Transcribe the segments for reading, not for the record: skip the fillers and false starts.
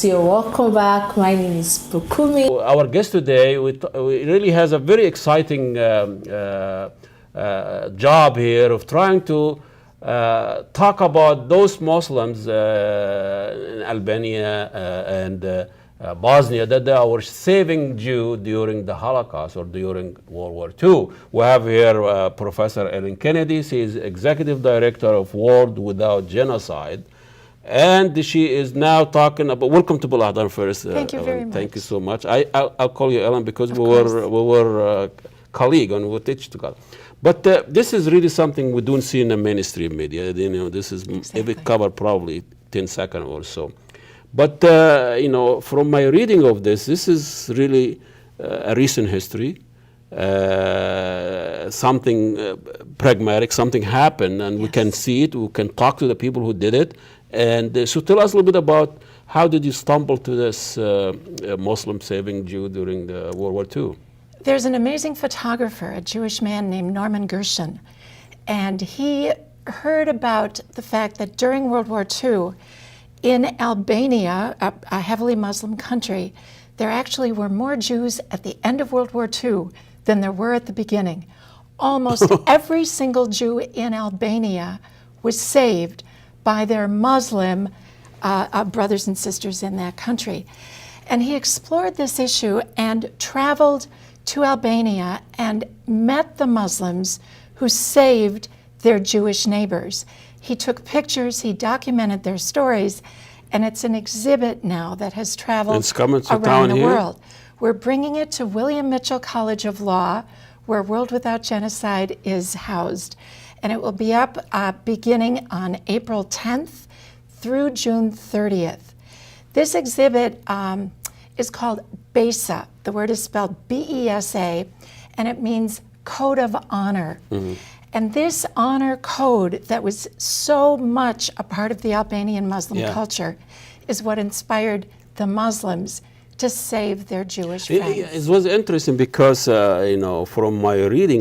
So welcome back. My name is Bukumi. Our guest today really has a very exciting job here of trying to talk about those Muslims in Albania and Bosnia that they were saving Jew during the Holocaust or during World War II. We have here Professor Ellen Kennedy. She is Executive Director of World Without Genocide. And she is now talking about. Welcome to Buladan first. Thank you very much. Thank you so much. I'll call you Ellen because we were colleague and we teach together. But this is really something we don't see in the mainstream media. You know, this is maybe covered probably 10 seconds or so. But you know, from my reading of this is really a recent history. Something pragmatic, something happened, and we can see it. We can talk to the people who did it. And so tell us a little bit about how did you stumble to this Muslim saving Jew during the World War II? There's an amazing photographer, a Jewish man named Norman Gershon, and he heard about the fact that during World War II, in Albania, a heavily Muslim country, there actually were more Jews at the end of World War II than there were at the beginning. Almost every single Jew in Albania was saved by their Muslim brothers and sisters in that country. And he explored this issue and traveled to Albania and met the Muslims who saved their Jewish neighbors. He took pictures, he documented their stories, and it's an exhibit now that has traveled around the world. We're bringing it to William Mitchell College of Law, where World Without Genocide is housed. And it will be up beginning on April 10th through June 30th. This exhibit is called Besa. The word is spelled B-E-S-A, and it means code of honor. Mm-hmm. And this honor code that was so much a part of the Albanian Muslim culture is what inspired the Muslims to save their Jewish friends. It was interesting because, you know, from my reading,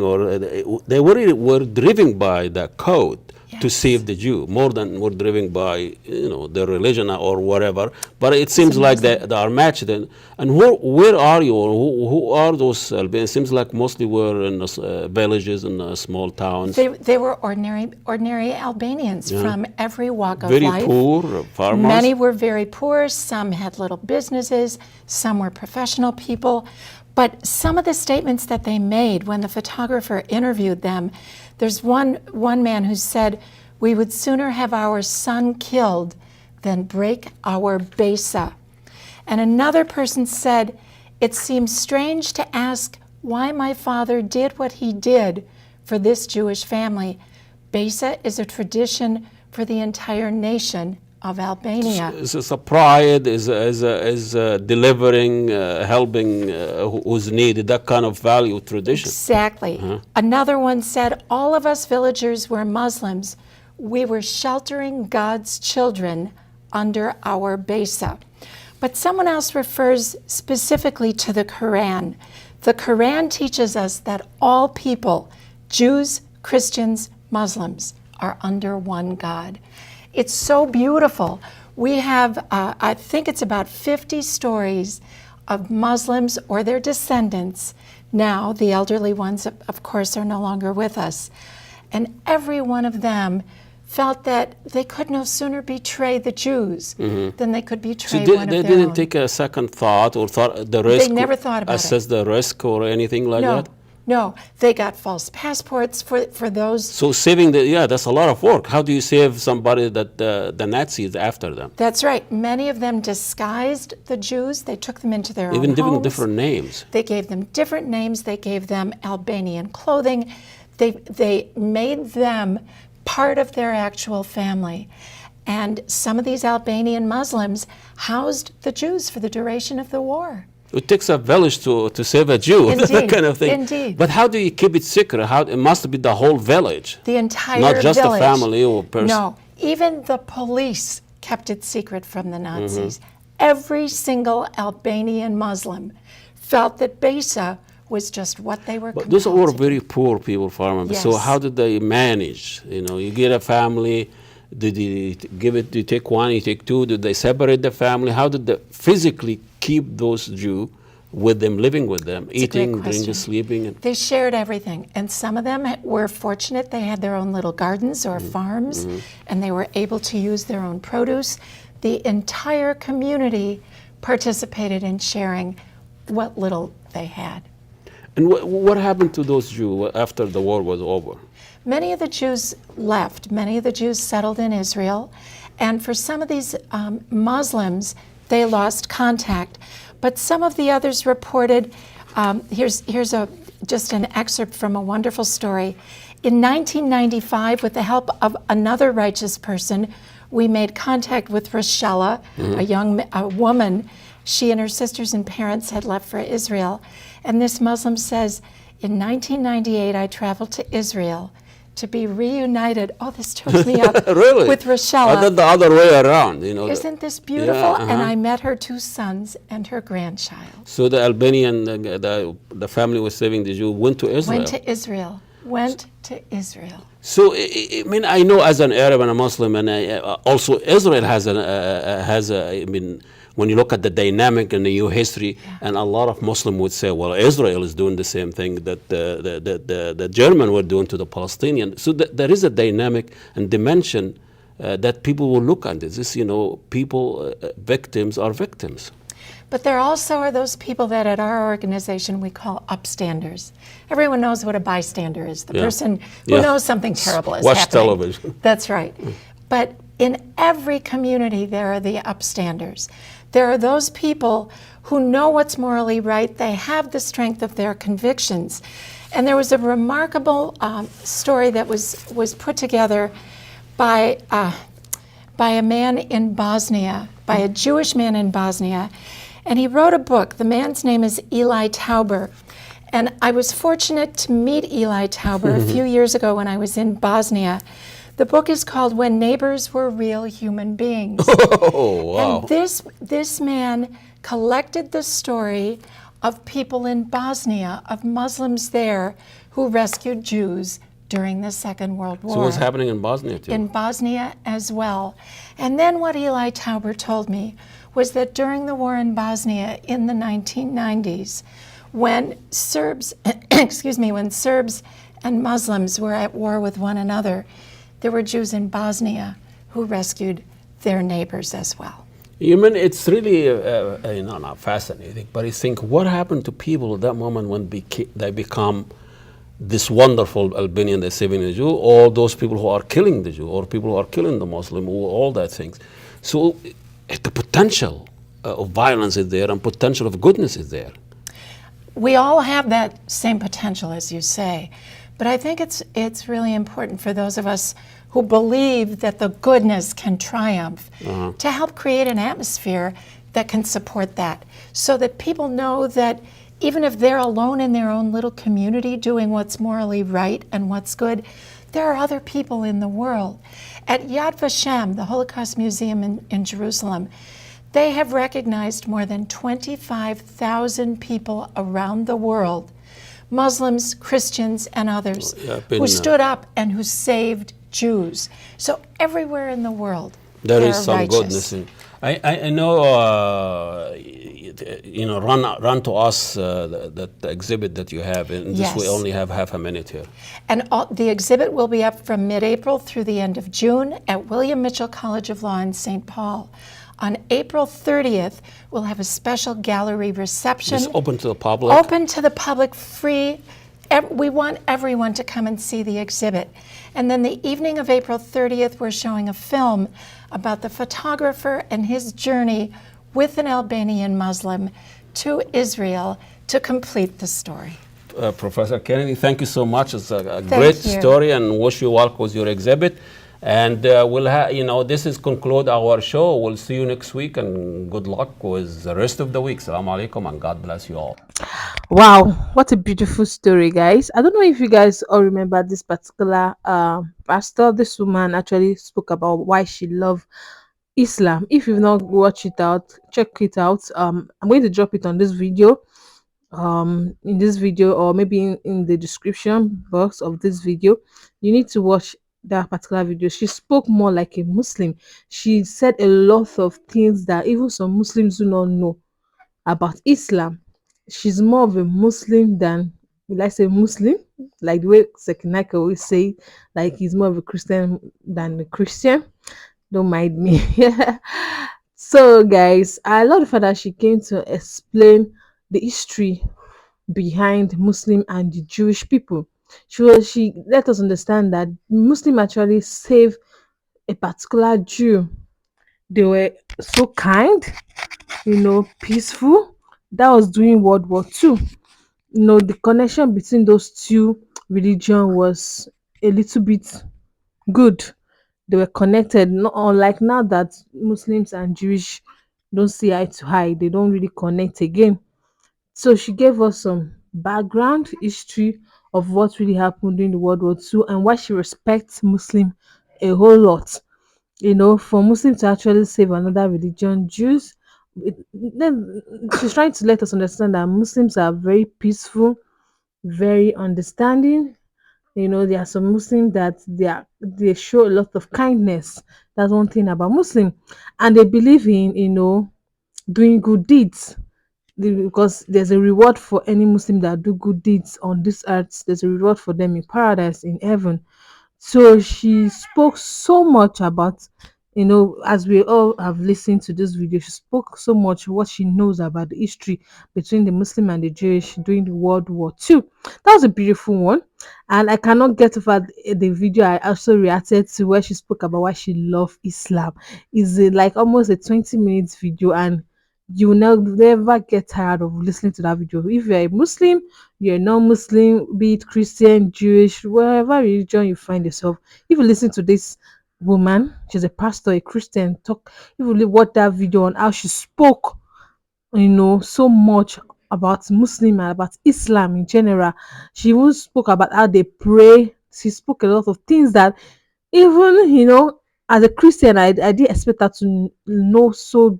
they were driven by the code to save the Jew, more than were driven by, you know, their religion or whatever. But it seems like they are matched. And where are you, or who are those Albanians? It seems like mostly were in villages and small towns. They were ordinary Albanians from every walk of life. Very poor, farmers. Many were very poor. Some had little businesses. Some were professional people. But some of the statements that they made when the photographer interviewed them, there's one man who said, "We would sooner have our son killed than break our Besa." And another person said, "It seems strange to ask why my father did what he did for this Jewish family. Besa is a tradition for the entire nation of Albania." It's a pride, is delivering, helping who's needed, that kind of value tradition. Exactly. Another one said, "All of us villagers were Muslims. We were sheltering God's children under our Besa." But someone else refers specifically to the Quran. The Quran teaches us that all people, Jews, Christians, Muslims, are under one God. It's so beautiful. We have, I think it's about 50 stories of Muslims or their descendants. Now, the elderly ones, of course, are no longer with us. And every one of them felt that they could no sooner betray the Jews than they could betray one of their own. They didn't take a second thought or thought the risk? They never thought about assess the risk or anything like that? No, they got false passports for those. So saving that's a lot of work. How do you save somebody that the Nazis after them? That's right. Many of them disguised the Jews. They took them into their own homes. Even different names. They gave them different names. They gave them Albanian clothing. They made them part of their actual family. And some of these Albanian Muslims housed the Jews for the duration of the war. It takes a village to save a Jew, that kind of thing. Indeed. But how do you keep it secret? It must be the whole village. The entire village. Not just village. a family or person. No, even the police kept it secret from the Nazis. Every single Albanian Muslim felt that Besa was just what they were compelled But those were to do. very poor people, farmers. Yes. So how did they manage? You know, you get a family, Did he give it? Do you take one? You take two? Did they separate the family? How did they physically keep those Jews with them, living with them, It's a great eating, question. drinking, sleeping? And They shared everything, and some of them were fortunate. They had their own little gardens or farms, and they were able to use their own produce. The entire community participated in sharing what little they had. And what happened to those Jews after the war was over? Many of the Jews left. Many of the Jews settled in Israel. And for some of these Muslims, they lost contact. But some of the others reported, here's just an excerpt from a wonderful story. In 1995, with the help of another righteous person, we made contact with Rochella, a woman. She and her sisters and parents had left for Israel. And this Muslim says, in 1998, I traveled to Israel to be reunited. Oh, this chokes me up. Really? With Rochella. I thought the other way around. You know. Isn't this beautiful? Yeah, And I met her two sons and her grandchild. So the Albanian, the family was saving the Jew, went to Israel. Went to Israel. So I mean, I know as an Arab and a Muslim, and also Israel has I mean, when you look at the dynamic in the new history, and a lot of Muslims would say, well, Israel is doing the same thing that the German were doing to the Palestinian. So there is a dynamic and dimension that people will look at this. You know, people, victims are victims. But there also are those people that at our organization we call upstanders. Everyone knows what a bystander is, the person who knows something terrible is Watch happening. television. That's right. But in every community there are the upstanders. There are those people who know what's morally right. They have the strength of their convictions. And there was a remarkable story that was put together by a man in Bosnia, by a Jewish man in Bosnia. And he wrote a book. The man's name is Eli Tauber. And I was fortunate to meet Eli Tauber a few years ago when I was in Bosnia. The book is called When Neighbors Were Real Human Beings. Oh, wow. And this man collected the story of people in Bosnia, of Muslims there who rescued Jews during the Second World War. So what's happening in Bosnia too? In Bosnia as well. And then what Eli Tauber told me was that during the war in Bosnia in the 1990s, when Serbs, when Serbs and Muslims were at war with one another, there were Jews in Bosnia who rescued their neighbors as well. You mean it's really not fascinating, but I think what happened to people at that moment when they become this wonderful Albanian that's saving the Jew, all those people who are killing the Jew, or people who are killing the Muslim, or all that things. So the potential of violence is there, and potential of goodness is there. We all have that same potential, as you say, but I think it's really important for those of us who believe that the goodness can triumph to help create an atmosphere that can support that, so that people know that even if they're alone in their own little community doing what's morally right and what's good, there are other people in the world. At Yad Vashem, the Holocaust Museum in Jerusalem, they have recognized more than 25,000 people around the world, Muslims, Christians, and others, who stood up and who saved Jews. So everywhere in the world, there is some righteous. goodness in. I know. Run to us that exhibit that you have, and Yes. we only have half a minute here. And the exhibit will be up from mid-April through the end of June at William Mitchell College of Law in St. Paul. On April 30th, we'll have a special gallery reception. It's open to the public. Open to the public, free. We want everyone to come and see the exhibit. And then the evening of April 30th, we're showing a film about the photographer and his journey with an Albanian Muslim to Israel to complete the story. Professor Kennedy, thank you so much. It's a Thank great you. story, and wish you luck with your exhibit. And this is conclude our show. We'll see you next week, and good luck with the rest of the week. Assalamu alaikum, and God bless you all. Wow, what a beautiful story, guys. I don't know if you guys all remember this particular pastor. This woman actually spoke about why she loved Islam. If you've not watched it out, check it out. I'm going to drop it on this video, in this video, or maybe in the description box of this video. You need to watch that particular video. She spoke more like a Muslim. She said a lot of things that even some Muslims do not know about Islam. She's more of a Muslim than, will I say Muslim? Like the way Sekinaka always say, like he's more of a Christian than a Christian. Don't mind me. So, guys, I love the fact that she came to explain the history behind Muslim and the Jewish people. She let us understand that Muslim actually saved a particular Jew. They were so kind, peaceful. That was during World War II. The connection between those two religion was a little bit good. They were connected, not unlike now that Muslims and Jewish don't see eye to eye. They don't really connect again. So she gave us some background history of what really happened during the World War II and why she respects Muslim a whole lot. For Muslims to actually save another religion, Jews, then she's trying to let us understand that Muslims are very peaceful, very understanding. There are some Muslims that they show a lot of kindness. That's one thing about Muslim, and they believe in doing good deeds. Because there's a reward for any Muslim that do good deeds on this earth. There's a reward for them in paradise in heaven. So she spoke so much about, as we all have listened to this video, she spoke so much what she knows about the history between the Muslim and the Jewish during the World War II. That was a beautiful one. And I cannot get over the video I also reacted to where she spoke about why she loved Islam. Is like almost a 20 minutes video, and you will never get tired of listening to that video. If you're a Muslim, you're non-Muslim, be it Christian, Jewish, wherever religion you find yourself, if you listen to this woman, she's a pastor, a Christian, talk, if you watch that video on how she spoke, so much about Muslim and about Islam in general. She even spoke about how they pray. She spoke a lot of things that even, as a Christian, I didn't expect her to know so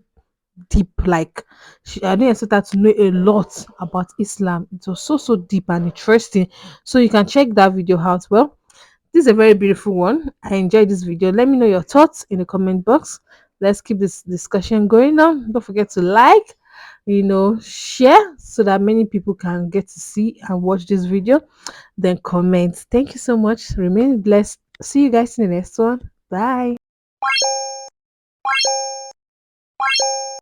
deep. Like I didn't expect her to know a lot about Islam. It was so deep and interesting. So you can check that video out. Well, this is a very beautiful one. I enjoyed this video. Let me know your thoughts in the comment box. Let's keep this discussion going on. Don't forget to like, share so that many people can get to see and watch this video. Then comment. Thank you so much. Remain blessed. See you guys in the next one. Bye.